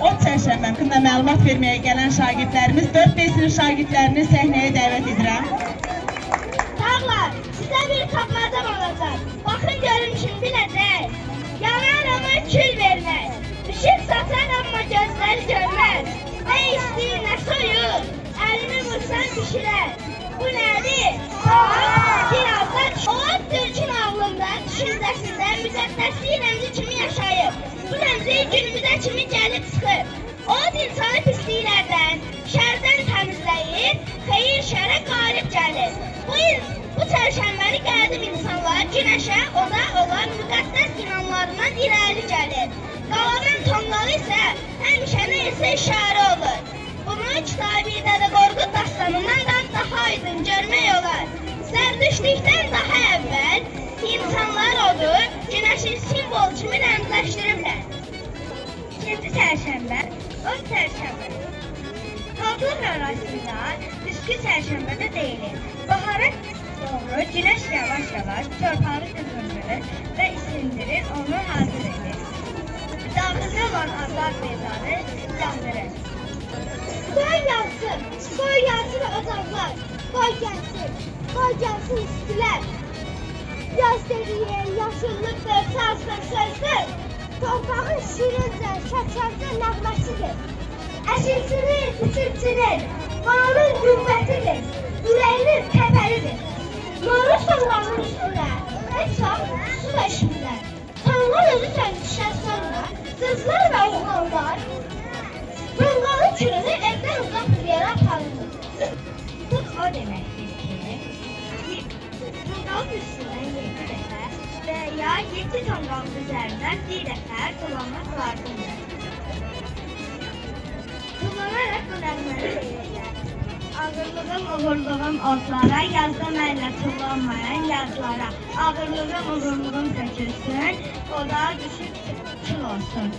O çərşənbə haqqında məlumat verməyə gələn şagirdlərimiz 4-5 sinif şagirdlərini səhnəyə dəvət edirəm. Sağlar, sizə bir tapmazam olacaq. Baxın görün kim biləcək. Yanar ama kül verməz. Işıq saçar amma gözləri görməz. Ne istəyir, nə soyur, əlini vursan pişirər. Bu nədir? Birazdan o Türk'ün ağlında, düşüncəsində müqəddəsliyi rəmzi kimi yaşayır. Bu rəmzi günümüzə kimi gəlib çıxır. O insanı pisliklərdən, şərdən təmizləyir, xeyir şərə qalib gəlir. Bu çərşənbəni qədim insanlar günəşə, oda olan müqəddəs inanlarından irəli gəlir. Qaladan tonları isə həmişə neysə işarə olur. Bunu Kitabi Dədə Qorqud dastanından da daha aydın görmək olar. Zərdüştlükdən daha əvvəl insanlar odu günəşin simbol kimi rəmzləşdiriblər. İkinci çərşənbə, o çərşənbə. Tadlıq arasında üskü çərşənbədə deyilir. Bahara doğru günəş yavaş-yavaş torpağı qızdırır və isindirir, onu hazır edir. Daxildə olan azad meydanı yandırır. Qoy yansın ocaqlar, qoy gəlsin istilər. Yaz dediyi yaşıllıqdır, sazdır, sözdür. Torpağın şirincə, şəkərcə nəğməsidir. Əşilçinin, küçülçinin, bağın gümbətidir, ürəyinin təbəridir. Noru soğanın üstündə, heç vaxt su eşmirlər. Tanrılar özü düşər sonra, qızlar və oğlanlar, Qınqalı külünü evdən uzaq bir yerə aparılır. Bu o deməkdir ki, Qınqalı üstündən 7 dəfə və ya 7 tonqal üzərindən bir dəfə dolanmaq lazımdır. Kullanaraq bu nəğməni deyirlər. Ağırlığım, uğurluğum otlara, yazda mənlə tullanmayan yazlara. Ağırlığım, uğurluğum tökülsün, odağa düşüb kül olsun.